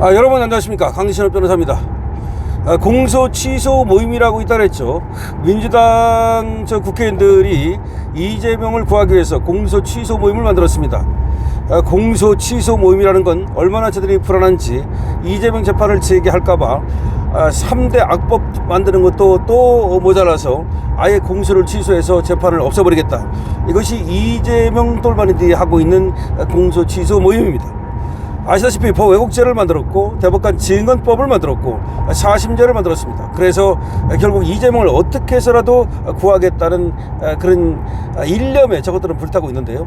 여러분 안녕하십니까, 강신업 변호사입니다. 공소 취소 모임이라고 있다 그랬죠. 민주당 국회의원들이 이재명을 구하기 위해서 공소 취소 모임을 만들었습니다. 공소 취소 모임이라는 건 얼마나 저들이 불안한지, 이재명 재판을 재개할까봐 3대 악법 만드는 것도 또 모자라서 아예 공소를 취소해서 재판을 없애버리겠다. 이것이 이재명 똘마니들이 하고 있는 공소 취소 모임입니다. 아시다시피 왜곡죄를 만들었고, 대법관 증언법을 만들었고, 사심죄를 만들었습니다. 그래서 결국 이재명을 어떻게 해서라도 구하겠다는 그런 일념에 저것들은 불타고 있는데요.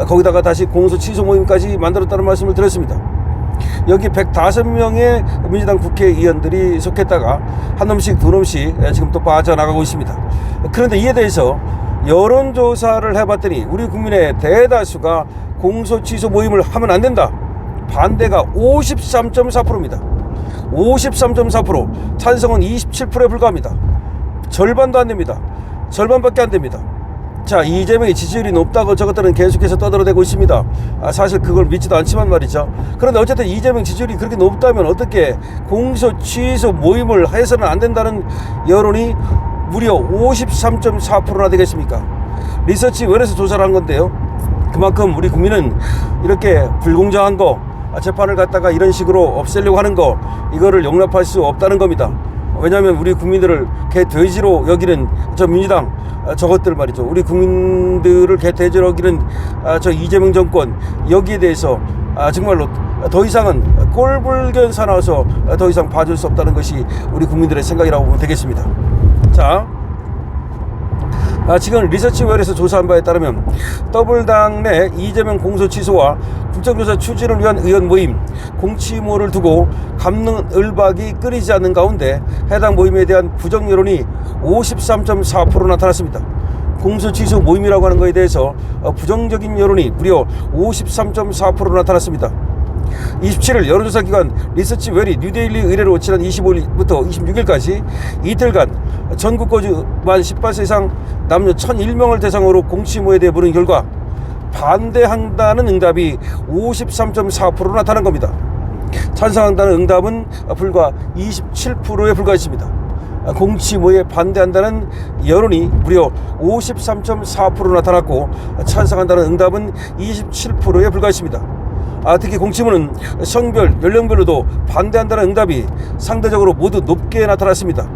거기다가 다시 공소 취소 모임까지 만들었다는 말씀을 드렸습니다. 여기 105명의 민주당 국회의원들이 속했다가 한 놈씩 두 놈씩 지금 또 빠져나가고 있습니다. 그런데 이에 대해서 여론조사를 해봤더니 우리 국민의 대다수가 공소 취소 모임을 하면 안 된다, 반대가 53.4%입니다. 53.4%, 찬성은 27%에 불과합니다. 절반도 안 됩니다. 절반밖에 안 됩니다. 자, 이재명의 지지율이 높다고 저것들은 계속해서 떠들어대고 있습니다. 사실 그걸 믿지도 않지만 말이죠. 그런데 어쨌든 이재명 지지율이 그렇게 높다면 어떻게 공소 취소 모임을 해서는 안 된다는 여론이 무려 53.4%나 되겠습니까? 리서치웰에서 조사를 한 건데요. 그만큼 우리 국민은 이렇게 불공정한 거, 재판을 갖다가 이런 식으로 없애려고 하는 거, 이거를 용납할 수 없다는 겁니다. 왜냐하면 우리 국민들을 개돼지로 여기는 저 민주당, 저것들 말이죠. 우리 국민들을 개돼지로 여기는 저 이재명 정권, 여기에 대해서 정말로 더 이상은 꼴불견 사나워서 더 이상 봐줄 수 없다는 것이 우리 국민들의 생각이라고 보면 되겠습니다. 자, 지금 리서치웰에서 조사한 바에 따르면 더블당 내 이재명 공소 취소와 국정조사 추진을 위한 의원 모임, 공치모를 두고 감론을박이 끊이지 않는 가운데 해당 모임에 대한 부정 여론이 53.4% 나타났습니다. 공소 취소 모임이라고 하는 것에 대해서 부정적인 여론이 무려 53.4% 나타났습니다. 27일 여론조사기관 리서치웰이 뉴데일리 의뢰로 지난 25일부터 26일까지 이틀간 전국 거주 만 18세 이상 남녀 1001명을 대상으로 공치모에 대해 물은 결과 반대한다는 응답이 53.4% 나타난 겁니다. 찬성한다는 응답은 불과 27%에 불과했습니다. 공치모에 반대한다는 여론이 무려 53.4% 나타났고, 찬성한다는 응답은 27%에 불과했습니다. 특히 공치모는 성별, 연령별로도 반대한다는 응답이 상대적으로 모두 높게 나타났습니다.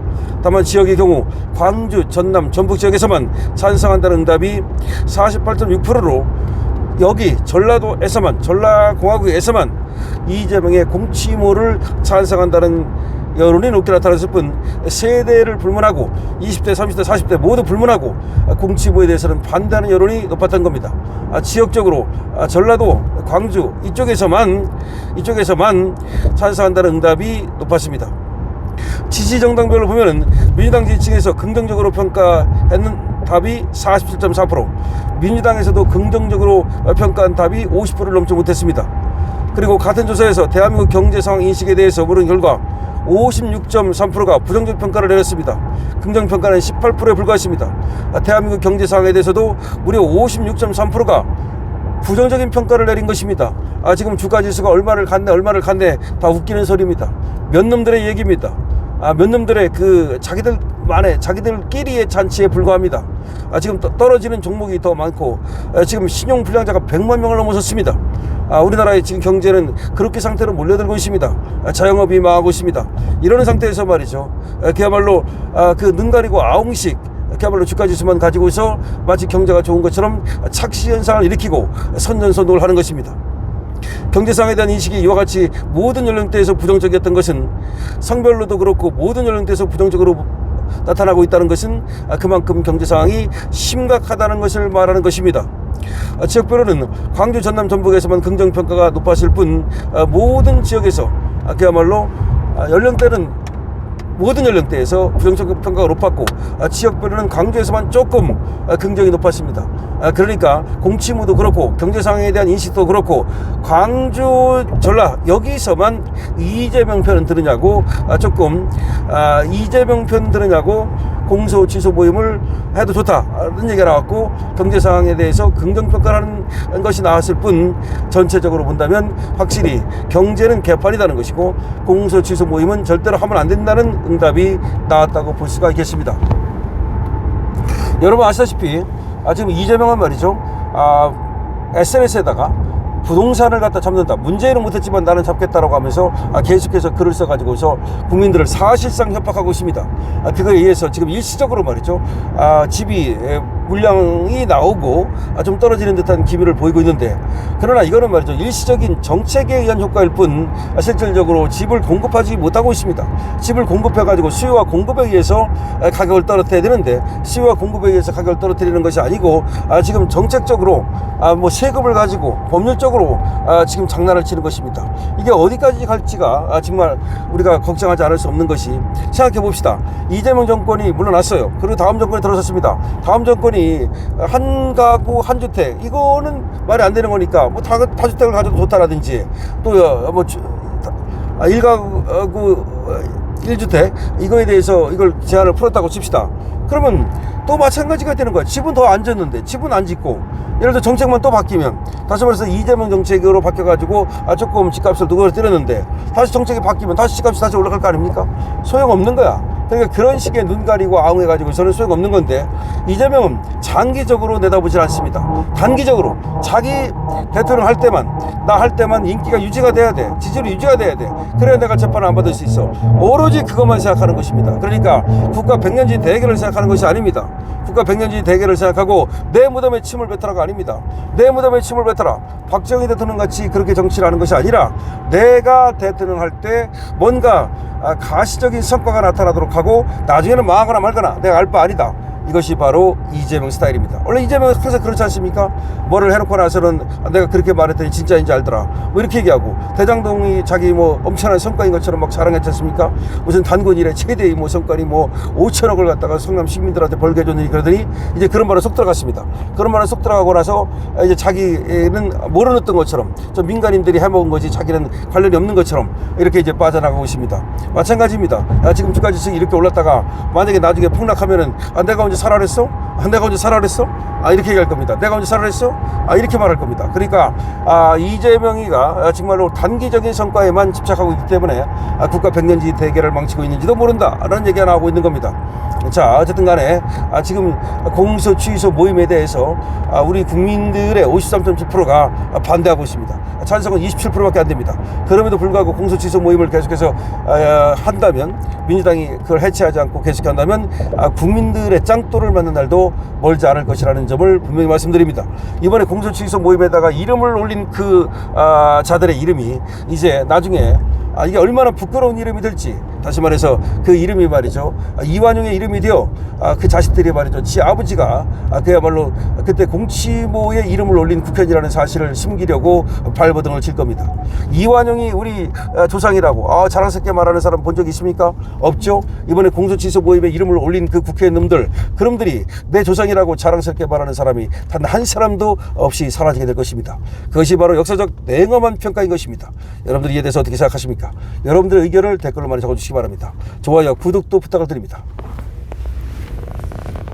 다만 지역의 경우 광주, 전남, 전북 지역에서만 찬성한다는 응답이 48.6%로 여기 전라도에서만, 전라공화국에서만 이재명의 공치모를 찬성한다는 여론이 높게 나타났을 뿐, 세대를 불문하고 20대, 30대, 40대 모두 불문하고 공치모에 대해서는 반대하는 여론이 높았던 겁니다. 지역적으로 전라도, 광주 이쪽에서만 찬성한다는 응답이 높았습니다. 지지 정당별로 보면은 민주당 지지층에서 긍정적으로 평가했는 답이 47.4%, 민주당에서도 긍정적으로 평가한 답이 50%를 넘지 못했습니다. 그리고 같은 조사에서 대한민국 경제 상황 인식에 대해서 물은 결과 56.3%가 부정적 평가를 내렸습니다. 긍정 평가는 18%에 불과했습니다. 대한민국 경제 상황에 대해서도 무려 56.3%가 부정적인 평가를 내린 것입니다. 지금 주가 지수가 얼마를 갔네 다 웃기는 소리입니다. 몇 놈들의 얘기입니다. 몇 놈들의 자기들끼리의 잔치에 불과합니다. 지금 떨어지는 종목이 더 많고, 지금 신용 불량자가 100만 명을 넘어섰습니다. 우리나라의 지금 경제는 그렇게 상태로 몰려들고 있습니다. 자영업이 망하고 있습니다. 이러는 상태에서 말이죠, 그야말로 그 눈 가리고 아웅식, 그야말로 주가지수만 가지고서 마치 경제가 좋은 것처럼 착시 현상을 일으키고 선전선동을 하는 것입니다. 경제상에 대한 인식이 이와 같이 모든 연령대에서 부정적이었던 것은, 성별로도 그렇고 모든 연령대에서 부정적으로 나타나고 있다는 것은 그만큼 경제 상황이 심각하다는 것을 말하는 것입니다. 지역별로는 광주, 전남, 전북에서만 긍정평가가 높았을 뿐, 모든 지역에서 그야말로 연령대는 모든 연령대에서 부정적 평가가 높았고, 지역별로는 광주에서만 조금 긍정이 높았습니다. 그러니까 공치무도 그렇고 경제 상황에 대한 인식도 그렇고 광주 전라 여기서만 이재명 편은 들으냐고 조금 이재명 편 들으냐고 공소 취소 모임을 해도 좋다는 얘기가 나왔고 경제 상황에 대해서 긍정평가라는 것이 나왔을 뿐 전체적으로 본다면 확실히 경제는 개판이라는 것이고 공소 취소 모임은 절대로 하면 안 된다는 응답이 나왔다고 볼 수가 있겠습니다. 여러분 아시다시피 지금 이재명은 말이죠 SNS에다가 부동산을 갖다 잡는다. 문재인은 못했지만 나는 잡겠다라고 하면서 계속해서 글을 써가지고서 국민들을 사실상 협박하고 있습니다. 그거에 의해서 지금 일시적으로 말이죠. 집이 물량이 나오고 좀 떨어지는 듯한 기미를 보이고 있는데 그러나 이거는 말이죠. 일시적인 정책에 의한 효과일 뿐 실질적으로 집을 공급하지 못하고 있습니다. 집을 공급해가지고 수요와 공급에 의해서 가격을 떨어뜨려야 되는데 수요와 공급에 의해서 가격을 떨어뜨리는 것이 아니고 지금 정책적으로 뭐 세금을 가지고 법률적으로 지금 장난을 치는 것입니다. 이게 어디까지 갈지가 정말 우리가 걱정하지 않을 수 없는 것이 생각해 봅시다. 이재명 정권이 물러났어요. 그리고 다음 정권이 들어섰습니다. 다음 정권이 한 가구 한 주택 이거는 말이 안 되는 거니까 뭐 다주택을 가져도 좋다라든지 또 뭐 일가구 1주택 이거에 대해서 이걸 제한을 풀었다고 칩시다. 그러면 또 마찬가지가 되는 거야. 집은 더 안 짓는데 집은 안 짓고 예를 들어 정책만 또 바뀌면 다시 말해서 이재명 정책으로 바뀌어가지고 조금 집값을 누그러뜨렸는데 다시 정책이 바뀌면 다시 집값이 다시 올라갈 거 아닙니까? 소용없는 거야. 그러니까 그런 식의 눈 가리고 아웅해가지고 저는 소용없는 건데 이재명은 장기적으로 내다보질 않습니다. 단기적으로 자기 대통령 할 때만 나 할 때만 인기가 유지가 돼야 돼. 지지율이 유지가 돼야 돼. 그래야 내가 재판을 안 받을 수 있어. 오로지 그것만 생각하는 것입니다. 그러니까 국가 백년지 대계를 생각하는 것이 아닙니다. 국가 백년지 대계를 생각하고 내 무덤에 침을 뱉어라가 아닙니다. 내 무덤에 침을 뱉어라. 박정희 대통령 같이 그렇게 정치를 하는 것이 아니라 내가 대통령 할 때 뭔가 가시적인 성과가 나타나도록 하고 나중에는 망하거나 말거나 내가 알 바 아니다. 이것이 바로 이재명 스타일입니다. 원래 이재명은 항상 그렇지 않습니까? 뭐를 해놓고 나서는 내가 그렇게 말했더니 진짜인지 알더라 뭐 이렇게 얘기하고 대장동이 자기 뭐 엄청난 성과인 것처럼 막 자랑했지 않습니까? 무슨 단군 이래 최대의 뭐 성과니 뭐 5천억을 갖다가 성남 시민들한테 벌게 해줬느니 그러더니 이제 그런 말에 속 들어갔습니다. 그런 말에 속 들어가고 나서 이제 자기는 모르는 것처럼 좀 민간인들이 해먹은 거지 자기는 관련이 없는 것처럼 이렇게 이제 빠져나가고 있습니다. 마찬가지입니다. 지금 주가지수 이렇게 올랐다가 만약에 나중에 폭락하면은 내가 언제 살아랬어? 내가 언제 살아랬어? 이렇게 얘기할 겁니다. 내가 언제 살아랬어? 이렇게 말할 겁니다. 그러니까 이재명이가 정말로 단기적인 성과에만 집착하고 있기 때문에 국가 백년지 대계를 망치고 있는지도 모른다 라는 얘기가 나오고 있는 겁니다. 자 어쨌든 간에 지금 공소 취소 모임에 대해서 우리 국민들의 53.7%가 반대하고 있습니다. 찬성은 27%밖에 안 됩니다. 그럼에도 불구하고 공소 취소 모임을 계속해서 한다면 민주당이 그걸 해체하지 않고 계속한다면 국민들의 짱돌을 맞는 날도 멀지 않을 것이라는 점을 분명히 말씀드립니다. 이번에 공소 취소 모임에다가 이름을 올린 그 자들의 이름이 이제 나중에 이게 얼마나 부끄러운 이름이 될지 다시 말해서 그 이름이 말이죠 이완용의 이름이 되어 그 자식들이 말이죠 지 아버지가 그야말로 그때 공치모의 이름을 올린 국회의원이라는 사실을 숨기려고 발버둥을 칠 겁니다. 이완용이 우리 조상이라고 자랑스럽게 말하는 사람 본 적 있습니까? 없죠. 이번에 공소취소 모임에 이름을 올린 그 국회의원님들 그놈들이 내 조상이라고 자랑스럽게 말하는 사람이 단 한 사람도 없이 사라지게 될 것입니다. 그것이 바로 역사적 냉엄한 평가인 것입니다. 여러분들 이에 대해서 어떻게 생각하십니까? 여러분들의 의견을 댓글로 많이 적어주시기 바랍니다. 좋아요, 구독도 부탁을 드립니다.